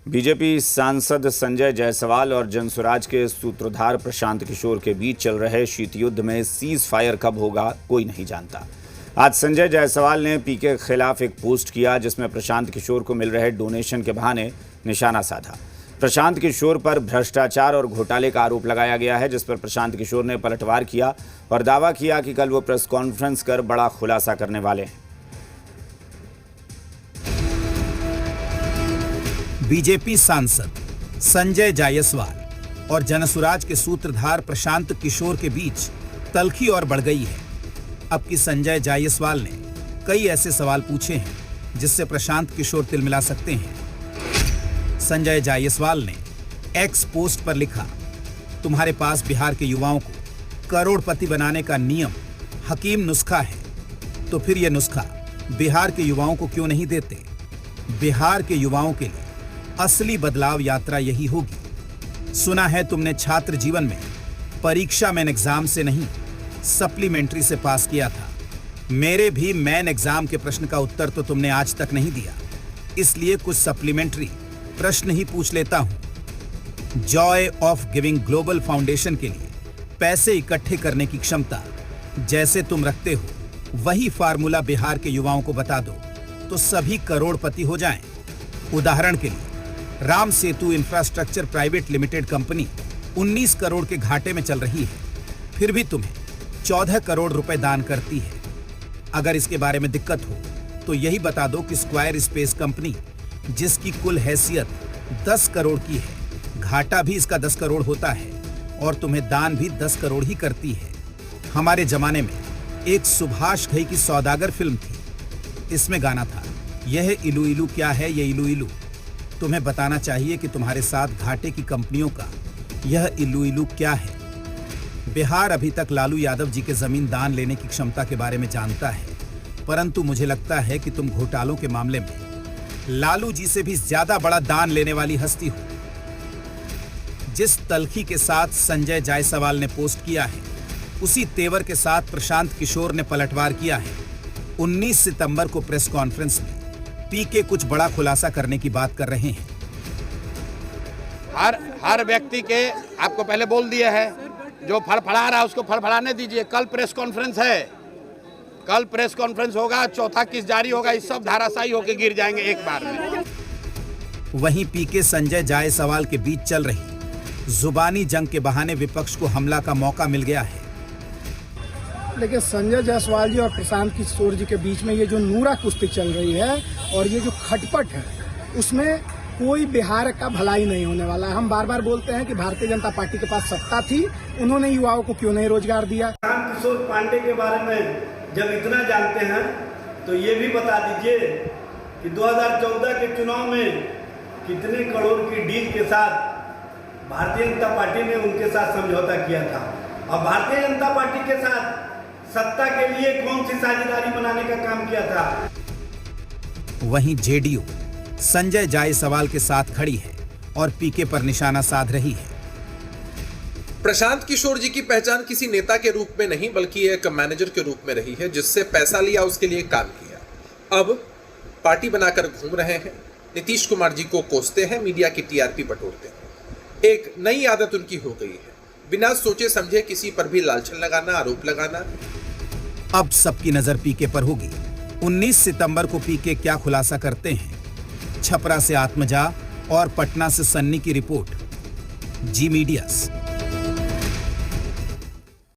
BJP सांसद संजय जायसवाल और जनसुराज के सूत्रधार प्रशांत किशोर के बीच चल रहे शीत युद्ध में सीज फायर कब होगा कोई नहीं जानता। आज संजय जायसवाल ने पीके के खिलाफ एक पोस्ट किया जिसमें प्रशांत किशोर को मिल रहे डोनेशन के बहाने निशाना साधा। प्रशांत किशोर पर भ्रष्टाचार और घोटाले का आरोप लगाया गया है, जिस पर प्रशांत किशोर ने पलटवार किया और दावा किया कि कल वो प्रेस कॉन्फ्रेंस कर बड़ा खुलासा करने वाले हैं। बीजेपी सांसद संजय जायसवाल और जनसुराज के सूत्रधार प्रशांत किशोर के बीच तल्खी और बढ़ गई है। अब की संजय जायसवाल ने कई ऐसे सवाल पूछे हैं जिससे प्रशांत किशोर तिलमिला सकते हैं। संजय जायसवाल ने एक्स पोस्ट पर लिखा, तुम्हारे पास बिहार के युवाओं को करोड़पति बनाने का नियम हकीम नुस्खा है, तो फिर यह नुस्खा बिहार के युवाओं को क्यों नहीं देते? बिहार के युवाओं के लिए असली बदलाव यात्रा यही होगी। सुना है तुमने छात्र जीवन में परीक्षा मेन एग्जाम से नहीं सप्लीमेंट्री से पास किया था। मेरे भी मेन एग्जाम के प्रश्न का उत्तर तो तुमने आज तक नहीं दिया, इसलिए कुछ सप्लीमेंट्री प्रश्न ही पूछ लेता हूं। Joy of giving global foundation के लिए पैसे इकट्ठे करने की क्षमता जैसे तुम रखते हो, वही फार्मूला बिहार के युवाओं को बता दो तो सभी करोड़पति हो जाएं। उदाहरण के लिए Ram Setu Infrastructure Private Limited company 19 crore के घाटे में चल रही है, फिर भी तुम्हें 14 करोड़ रुपए दान करती है। अगर इसके बारे में दिक्कत हो तो यही बता दो कि स्क्वायर स्पेस कंपनी, जिसकी कुल हैसियत 10 करोड़ की है, घाटा भी इसका 10 करोड़ होता है और तुम्हें दान भी 10 करोड़ ही करती है। हमारे जमाने में एक सुभाष घई की सौदागर फिल्म थी, इसमें गाना था, यह इलू इलू क्या है ये इलू इलू। तुम्हें बताना चाहिए कि तुम्हारे साथ घाटे की कंपनियों का यह इलू इलू क्या है। बिहार अभी तक लालू यादव जी के जमीन दान लेने की क्षमता के बारे में जानता है, परंतु मुझे लगता है कि तुम घोटालों के मामले में लालू जी से भी ज्यादा बड़ा दान लेने वाली हस्ती हो। जिस तल्खी के साथ संजय जायसवाल ने पोस्ट किया है, उसी तेवर के साथ प्रशांत किशोर ने पलटवार किया है। 19 सितंबर को प्रेस कॉन्फ्रेंस में पीके कुछ बड़ा खुलासा करने की बात कर रहे हैं। हर व्यक्ति के आपको पहले बोल दिया है, जो फड़फड़ा रहा है उसको फड़फड़ाने दीजिए। कल प्रेस कॉन्फ्रेंस है, कल प्रेस कॉन्फ्रेंस होगा, चौथा किस्त जारी होगा, इस सब धाराशायी होकर गिर जाएंगे एक बार में। वहीं पीके संजय जायसवाल के बीच चल रही जुबानी जंग के बहाने विपक्ष को हमला का मौका मिल गया है। लेकिन संजय जायसवाल जी और प्रशांत किशोर जी के बीच में ये जो नूरा कुश्ती चल रही है और ये जो खटपट है, उसमें कोई बिहार का भलाई नहीं होने वाला है। हम बार बार बोलते हैं कि भारतीय जनता पार्टी के पास सत्ता थी, उन्होंने युवाओं को क्यों नहीं रोजगार दिया। प्रशांत किशोर पांडे के बारे में जब इतना जानते हैं तो ये भी बता दीजिए कि 2014 के चुनाव में कितने करोड़ की डील के साथ भारतीय जनता पार्टी ने उनके साथ समझौता किया था, और भारतीय जनता पार्टी के साथ सत्ता के लिए कौन सी साझेदारी बनाने का काम किया था। वहीं जेडीयू संजय जायसवाल के साथ खड़ी है और पीके पर निशाना साध रही है। प्रशांत किशोर जी की पहचान किसी नेता के रूप में नहीं बल्कि एक मैनेजर के रूप में रही है, जिससे पैसा लिया, उसके लिए काम किया। अब पार्टी बनाकर घूम रहे हैं, नीतीश कुमार जी को कोसते हैं, मीडिया की टीआरपी बटोरते हैं। एक नई आदत उनकी हो गई है, बिना सोचे समझे किसी पर भी लालचन लगाना, आरोप लगाना। अब सबकी नजर पीके पर होगी। 19 सितंबर को पीके क्या खुलासा करते हैं। छपरा से आत्मजा और पटना से सन्नी की रिपोर्ट, जी मीडिया।